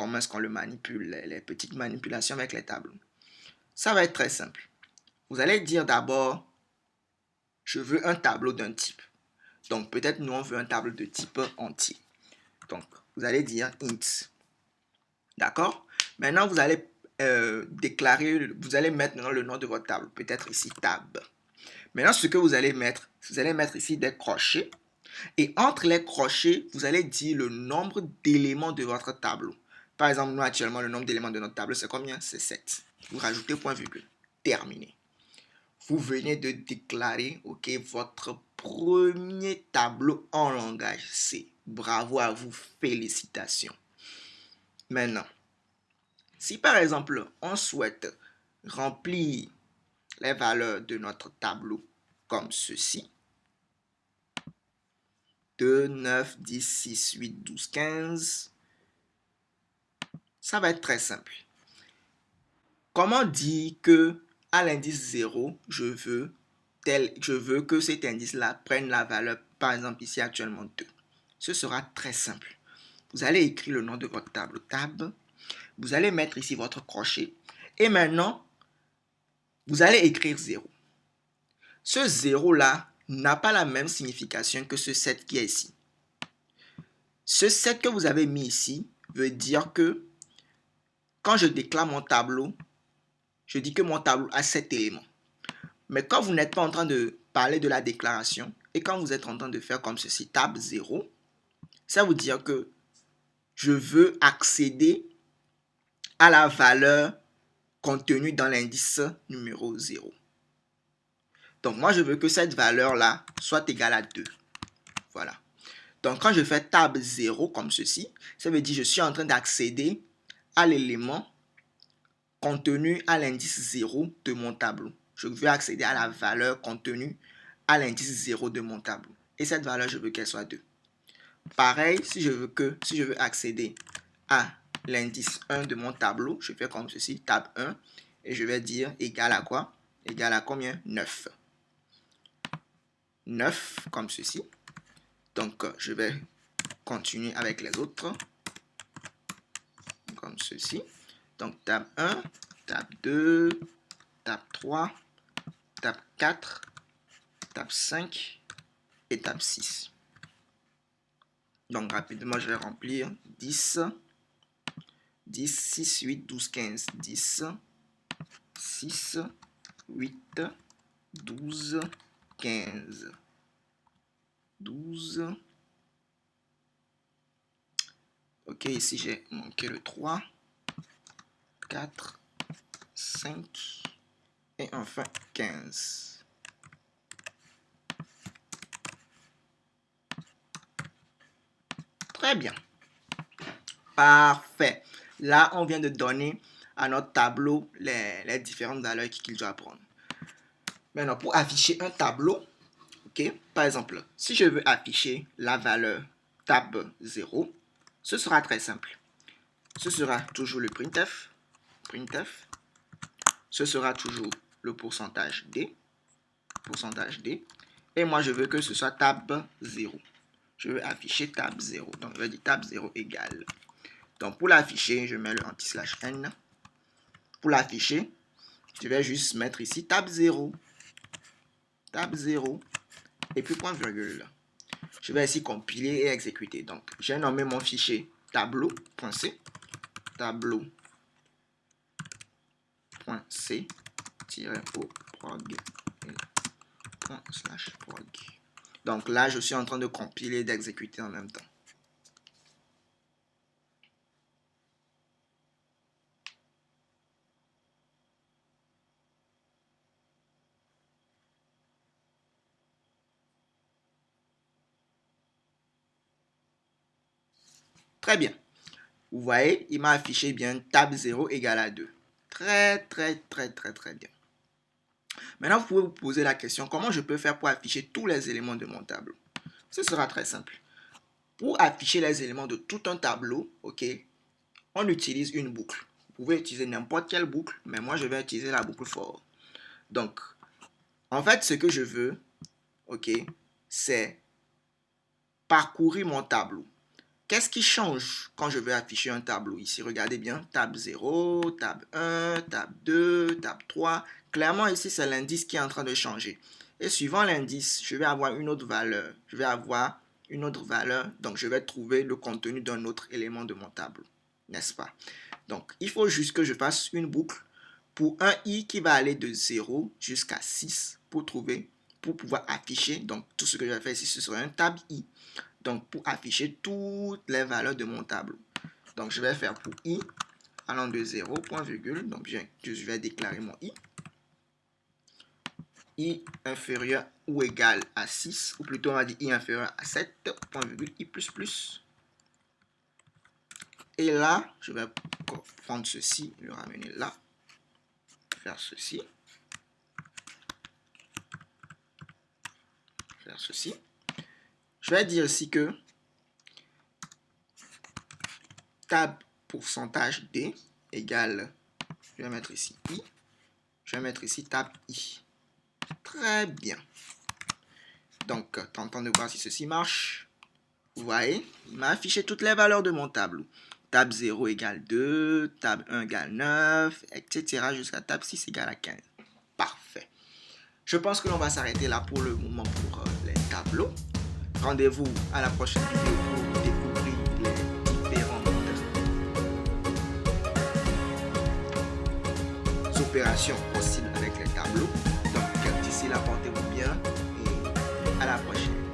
comment est-ce qu'on le manipule, les petites manipulations avec les tableaux. Ça va être très simple. Vous allez dire d'abord, je veux un tableau d'un type. Donc, peut-être nous, on veut un tableau de type entier. Donc, vous allez dire int. D'accord? Maintenant, vous allez déclarer, vous allez mettre le nom de votre table. Peut-être ici tab. Maintenant, ce que vous allez mettre ici des crochets. Et entre les crochets, vous allez dire le nombre d'éléments de votre tableau. Par exemple, nous, actuellement, le nombre d'éléments de notre tableau, c'est combien? C'est 7. Vous rajoutez point virgule. Terminé. Vous venez de déclarer, ok, votre premier tableau en langage C. Bravo à vous, félicitations. Maintenant, si par exemple, on souhaite remplir les valeurs de notre tableau comme ceci, 2, 9, 10, 6, 8, 12, 15, ça va être très simple. Comment dire que à l'indice 0, je veux que cet indice-là prenne la valeur, par exemple ici actuellement 2. Ce sera très simple. Vous allez écrire le nom de votre table, tab. Vous allez mettre ici votre crochet. Et maintenant, vous allez écrire 0. Ce 0-là n'a pas la même signification que ce 7 qui est ici. Ce 7 que vous avez mis ici veut dire que quand je déclare mon tableau, je dis que mon tableau a 7 éléments. Mais quand vous n'êtes pas en train de parler de la déclaration et quand vous êtes en train de faire comme ceci, tab 0, ça veut dire que je veux accéder à la valeur contenue dans l'indice numéro 0. Donc, moi, je veux que cette valeur-là soit égale à 2. Voilà. Donc, quand je fais tab 0 comme ceci, ça veut dire que je suis en train d'accéder à l'élément contenu à l'indice 0 de mon tableau. Je veux accéder à la valeur contenue à l'indice 0 de mon tableau. Et cette valeur, je veux qu'elle soit 2. Pareil, si je veux accéder à l'indice 1 de mon tableau, je fais comme ceci, tab 1, et je vais dire égal à quoi? Égal à combien? 9. 9, comme ceci. Donc, je vais continuer avec les autres, comme ceci. Donc, tab 1, tab 2, tab 3, tab 4, tab 5 et tab 6. Donc, rapidement, je vais remplir 10, 10, 6, 8, 12, 15, 10, 6, 8, 12, 15, 12. Ok, ici, j'ai manqué le 3, 4, 5 et enfin 15. Très bien. Parfait. Là, on vient de donner à notre tableau les différentes valeurs qu'il doit prendre. Maintenant, pour afficher un tableau, ok, par exemple, si je veux afficher la valeur tab 0, ce sera très simple. Ce sera toujours le printf. Ce sera toujours le pourcentage D. Et moi, je veux que ce soit tab 0. Je veux afficher tab 0. Donc, je vais dire tab 0 égale. Donc, pour l'afficher, je mets le anti/n. Pour l'afficher, je vais juste mettre ici tab 0. Tab 0. Et puis point virgule. Je vais ici compiler et exécuter. Donc, j'ai nommé mon fichier tableau.c. Tableau.c-o-prog./prog. Donc là, je suis en train de compiler et d'exécuter en même temps. Très bien. Vous voyez, il m'a affiché bien tab 0 égale à 2. Très bien. Maintenant, vous pouvez vous poser la question, comment je peux faire pour afficher tous les éléments de mon tableau? Ce sera très simple. Pour afficher les éléments de tout un tableau, ok, on utilise une boucle. Vous pouvez utiliser n'importe quelle boucle, mais moi, je vais utiliser la boucle for. Donc, en fait, ce que je veux, ok, c'est parcourir mon tableau. qu'est-ce qui change quand je vais afficher un tableau ici? Regardez bien, table 0, table 1, table 2, table 3. Clairement, ici, c'est l'indice qui est en train de changer. Et suivant l'indice, je vais avoir une autre valeur. Donc je vais trouver le contenu d'un autre élément de mon tableau, n'est-ce pas? Donc, il faut juste que je fasse une boucle pour un i qui va aller de 0 jusqu'à 6 pour pouvoir afficher. Donc, tout ce que je vais faire ici, ce sera un tab i. Donc, pour afficher toutes les valeurs de mon tableau. Donc, je vais faire pour i allant de 0, point virgule. Donc, je vais déclarer mon i. I inférieur ou égal à 6, ou plutôt on va dire i inférieur à 7, point virgule, i plus plus. Et là, je vais prendre ceci, le ramener là, faire ceci, faire ceci. Je vais dire ici que tab pourcentage d égale, je vais mettre ici i, je vais mettre ici tab i. Très bien. Donc, tentant de voir si ceci marche. Vous voyez, il m'a affiché toutes les valeurs de mon tableau. Tab 0 égale 2, tab 1 égale 9, etc. jusqu'à tab 6 égale à 15. Parfait. Je pense que l'on va s'arrêter là pour le moment pour les tableaux. Rendez-vous à la prochaine vidéo pour découvrir les différentes opérations possibles avec les tableaux. Donc, d'ici là, portez-vous bien et à la prochaine.